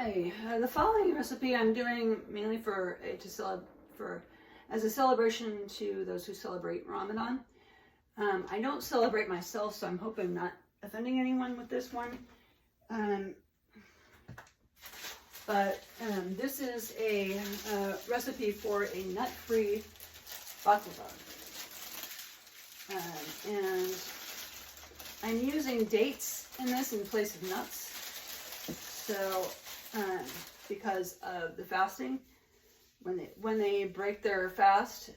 Hi, the following recipe I'm doing mainly as a celebration to those who celebrate Ramadan. I don't celebrate myself, so I'm hoping I'm not offending anyone with this one. This is a recipe for a nut-free baklava. And I'm using dates in this in place of nuts. So, because of the fasting, when they break their fast,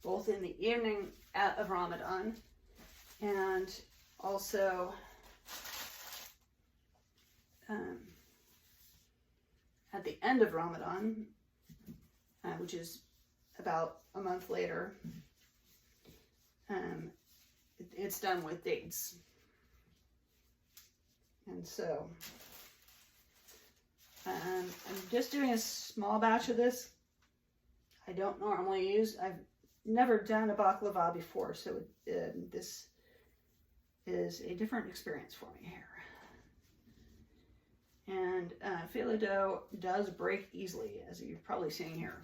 both in the evening of Ramadan and also at the end of Ramadan, which is about a month later, it's done with dates. And so I'm just doing a small batch of this. I don't normally use, I've never done a baklava before, so this is a different experience for me here. And phyllo dough does break easily, as you're probably seeing here,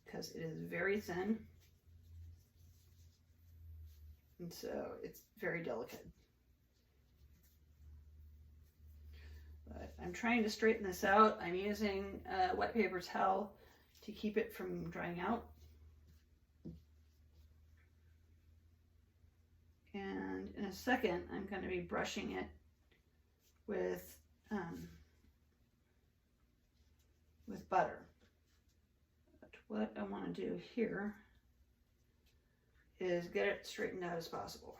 because it is very thin, and so it's very delicate. But I'm trying to straighten this out. I'm using a wet paper towel to keep it from drying out. And in a second, I'm going to be brushing it with butter. But what I want to do here is get it straightened out as possible.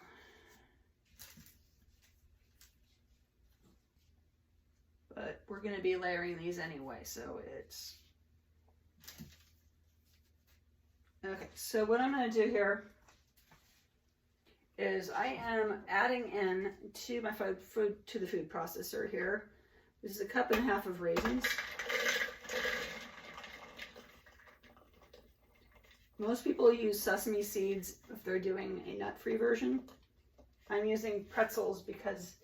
But we're going to be layering these anyway, so it's okay. So what I'm going to do here is I am adding in to my the food processor here. This is 1.5 cups of raisins. Most people use sesame seeds if they're doing a nut-free version. I'm using pretzels because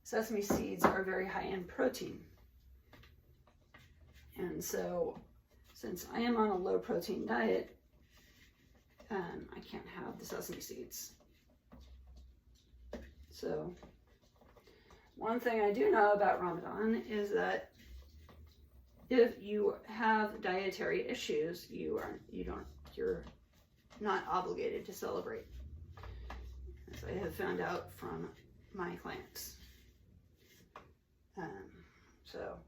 sesame seeds are very high in protein. And so, since I am on a low protein diet, I can't have the sesame seeds. So, one thing I do know about Ramadan is that if you have dietary issues, you're not obligated to celebrate, as I have found out from my clients. So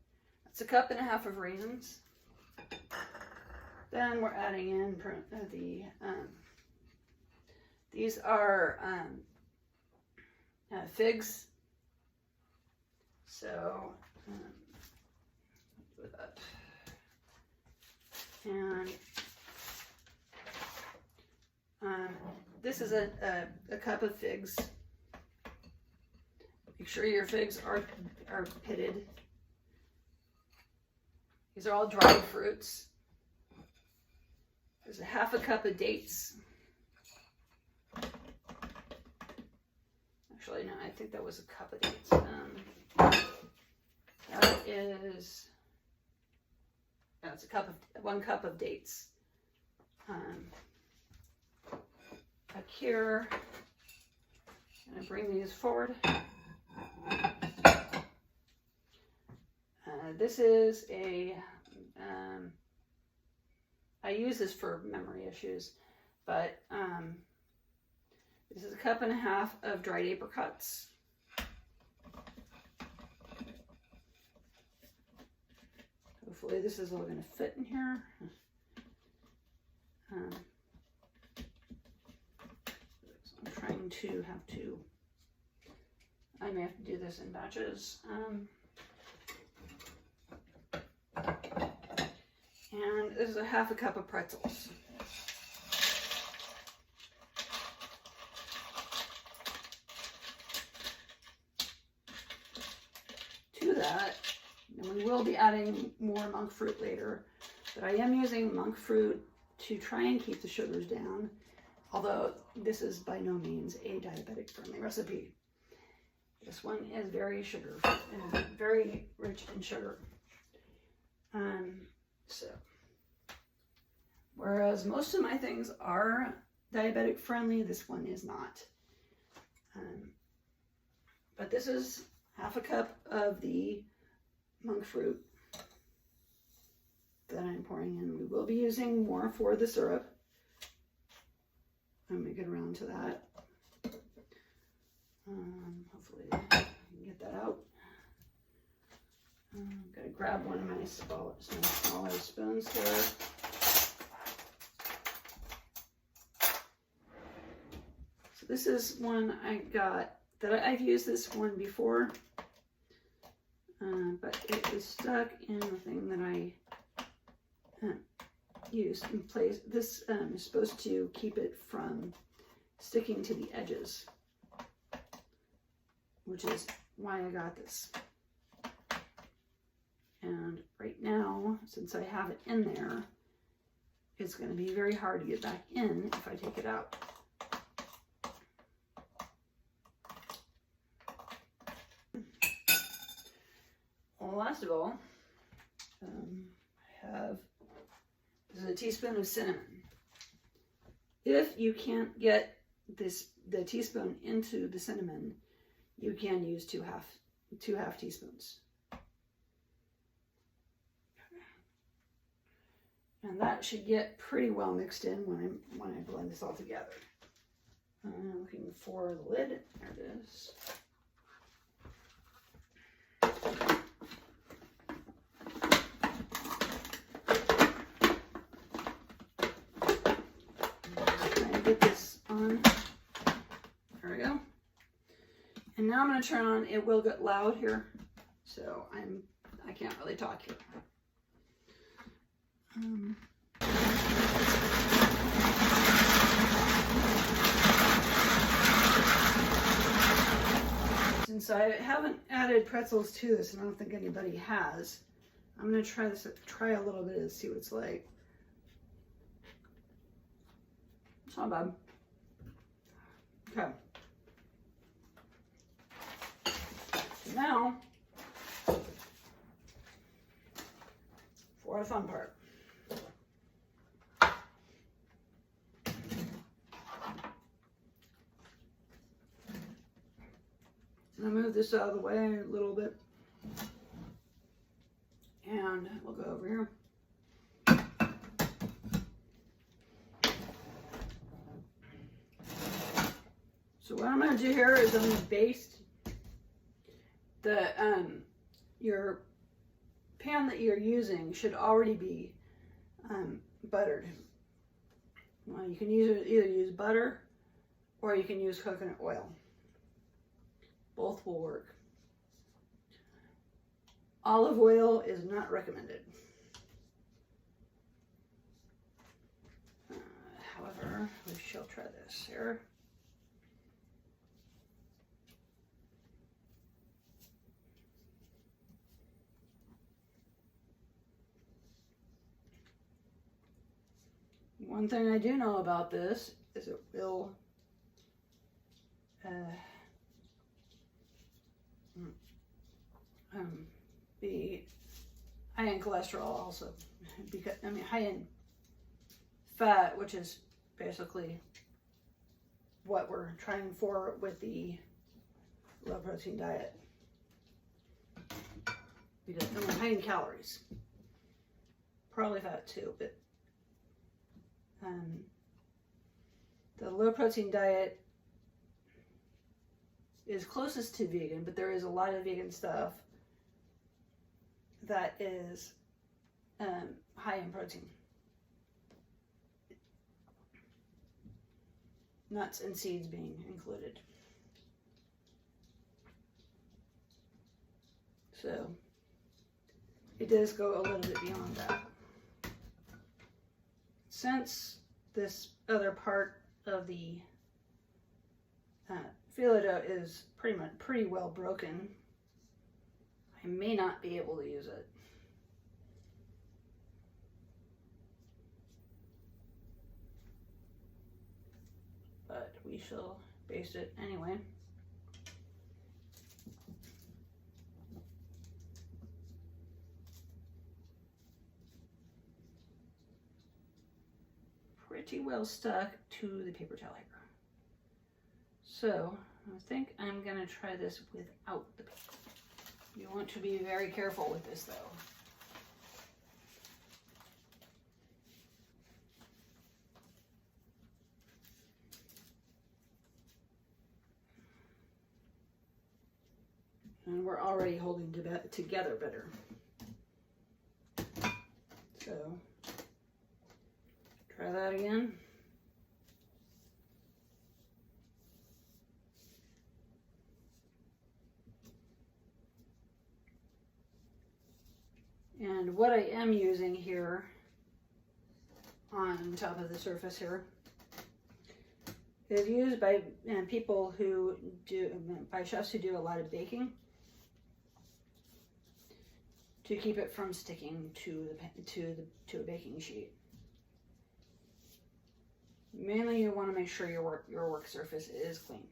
that's 1.5 cups of raisins. Then we're adding in these are figs. So do that. And this is a cup of figs. Make sure your figs are pitted. These are all dried fruits. There's 1/2 cup of dates. Actually, no, I think that was 1 cup of dates. That is, it's 1 cup of dates. Back here, I'm going to bring these forward. This is I use this for memory issues, but this is 1.5 cups of dried apricots. Hopefully this is all going to fit in here. I'm trying to I may have to do this in batches. And this is 1/2 cup of pretzels. To that, and we will be adding more monk fruit later, but I am using monk fruit to try and keep the sugars down, although this is by no means a diabetic friendly recipe. This one is very sugar very rich in sugar. So, whereas most of my things are diabetic friendly, this one is not. But this is half a cup of the Monkfruit that I'm pouring in. We will be using more for the syrup. I'm going to get around to that. Hopefully I can get that out. I'm going to grab one of my smaller spoons here. So this is one I got that I've used this one before, but it is stuck in the thing that I used in place. This is supposed to keep it from sticking to the edges, which is why I got this. And right now, since I have it in there, it's going to be very hard to get back in if I take it out. Well, last of all, I have, this is a teaspoon of cinnamon. If you can't get the teaspoon into the cinnamon, you can use two half teaspoons. And that should get pretty well mixed in when I blend this all together. I'm looking for the lid. There it is. Get this on. There we go. And now I'm going to turn on. It will get loud here, so I can't really talk here. Since I haven't added pretzels to this, and I don't think anybody has, I'm going to try a little bit and see what it's like. It's not bad. Okay. Now, for the fun part. I'm going to move this out of the way a little bit. And we'll go over here. So what I'm going to do here is I'm going to baste the, your pan that you're using should already be buttered. Well, you can either use butter or you can use coconut oil. Both will work. Olive oil is not recommended. However, we shall try this here. One thing I do know about this is it will be high in cholesterol also, because high in fat, which is basically what we're trying for with the low protein diet, because high in calories, probably fat too, but the low protein diet is closest to vegan, but there is a lot of vegan stuff that is high in protein. Nuts and seeds being included. So it does go a little bit beyond that. Since this other part of the phyllo dough is pretty well broken, I may not be able to use it. But we shall baste it anyway. pretty well stuck to the paper towel here. So I think I'm going to try this without the paper. You want to be very careful with this though. And we're already holding together better. So, try that again. And what I am using here on top of the surface here is used by people who do, by chefs who do a lot of baking, to keep it from sticking to a baking sheet. Mainly, you want to make sure your work surface is clean.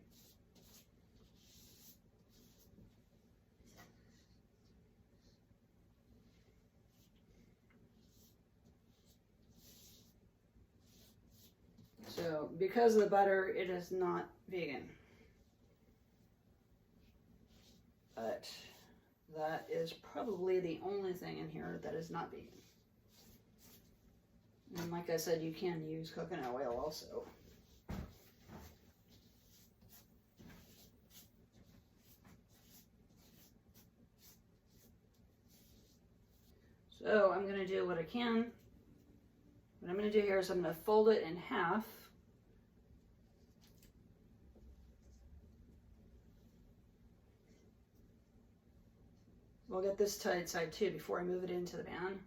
So, because of the butter, it is not vegan, but that is probably the only thing in here that is not vegan. And like I said, you can use coconut oil also. So I'm going to do what I can. What I'm going to do here is I'm going to fold it in half. We'll get this tight side too before I move it into the pan.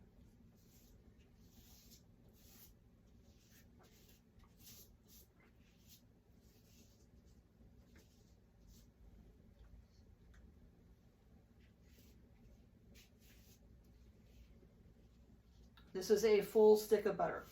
This is a full stick of butter.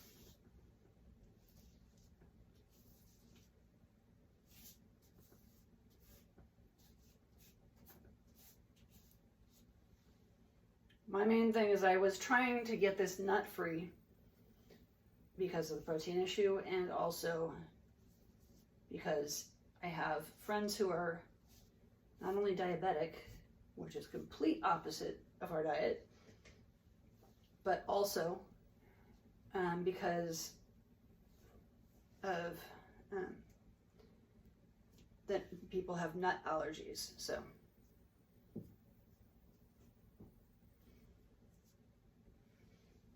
My main thing is I was trying to get this nut-free because of the protein issue, and also because I have friends who are not only diabetic, which is complete opposite of our diet, but also because of that people have nut allergies. So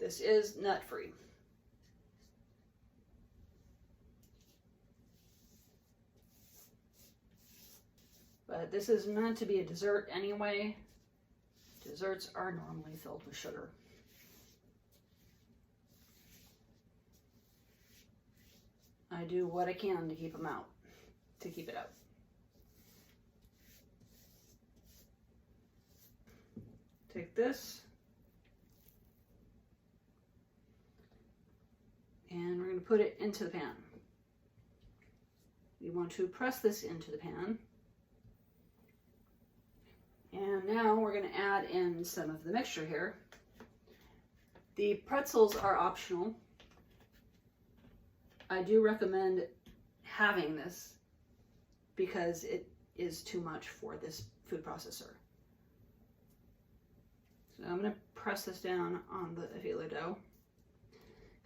this is nut-free. But this is meant to be a dessert anyway. Desserts are normally filled with sugar. I do what I can to keep them out, to keep it out. Take this, and we're going to put it into the pan. We want to press this into the pan. And now we're going to add in some of the mixture here. The pretzels are optional. I do recommend having this because it is too much for this food processor. So I'm going to press this down on the phyllo dough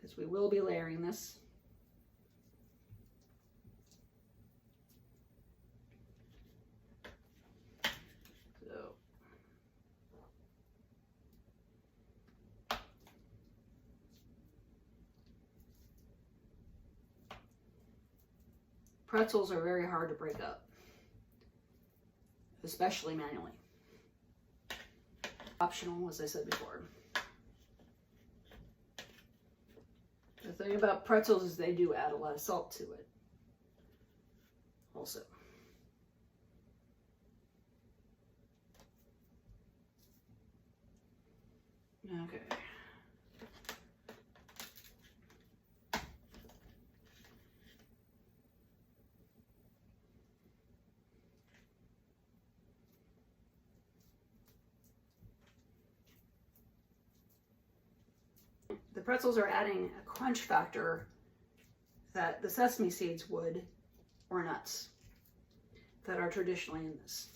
because we will be layering this. Pretzels are very hard to break up, especially manually. Optional, as I said before. The thing about pretzels is they do add a lot of salt to it also. Okay. The pretzels are adding a crunch factor that the sesame seeds would, or nuts that are traditionally in this.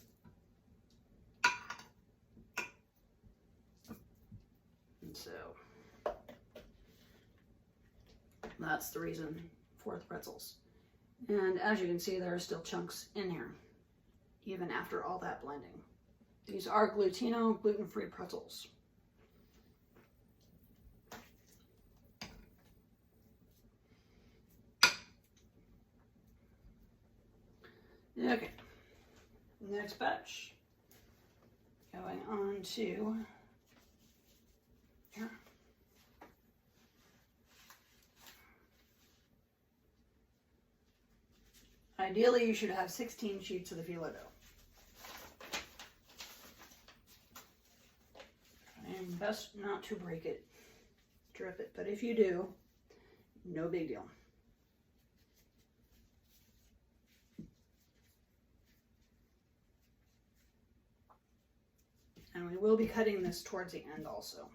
And so that's the reason for the pretzels. And as you can see, there are still chunks in here, even after all that blending. These are Glutino gluten-free pretzels. Okay, next batch. Going on to here. Ideally, you should have 16 sheets of the phyllo dough. And best not to break it, drip it, but if you do, no big deal. And we will be cutting this towards the end also.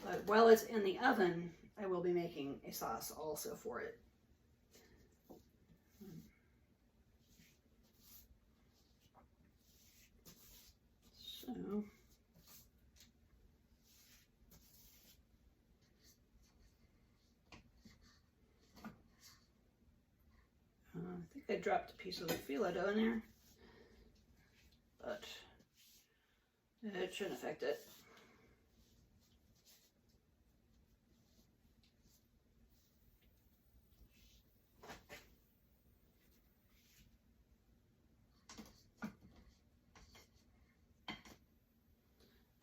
But while it's in the oven, I will be making a sauce also for it. So, I think I dropped a piece of the phyllo dough in there, but it shouldn't affect it.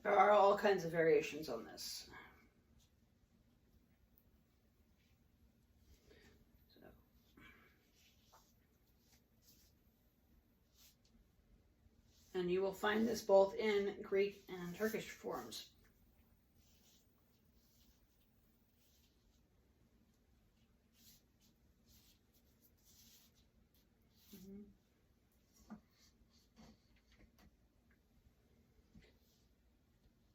There are all kinds of variations on this. And you will find this both in Greek and Turkish forms.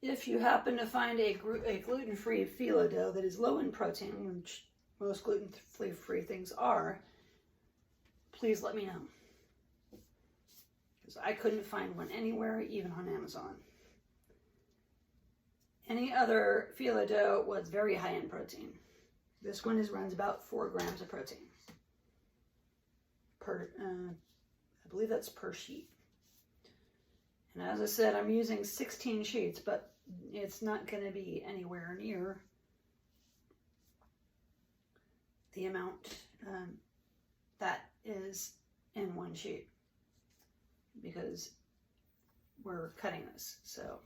If you happen to find a gluten-free phyllo dough that is low in protein, which most gluten-free things are, please let me know. Because I couldn't find one anywhere, even on Amazon. Any other phyllo dough was very high in protein. This one runs about 4 grams of protein per, I believe that's per sheet. And as I said, I'm using 16 sheets, but it's not going to be anywhere near the amount that is in one sheet, because we're cutting this. So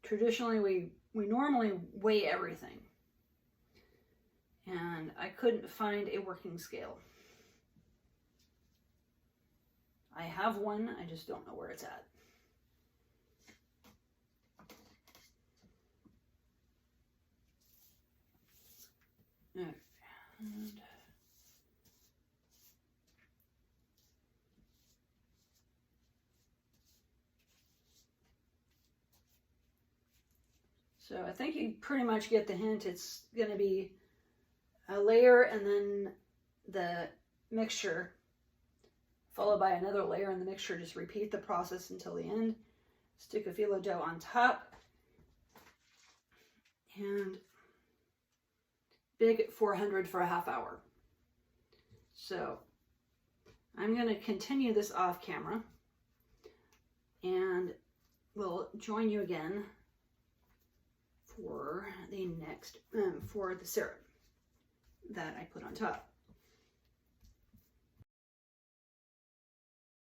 traditionally we normally weigh everything, and I couldn't find a working scale. I have one, I just don't know where it's at. Okay. And so I think you pretty much get the hint. It's going to be a layer and then the mixture, followed by another layer in the mixture. Just repeat the process until the end. Stick a phyllo dough on top and bake at 400 for a half hour. So I'm going to continue this off camera, and we'll join you again for the next, for the syrup that I put on top.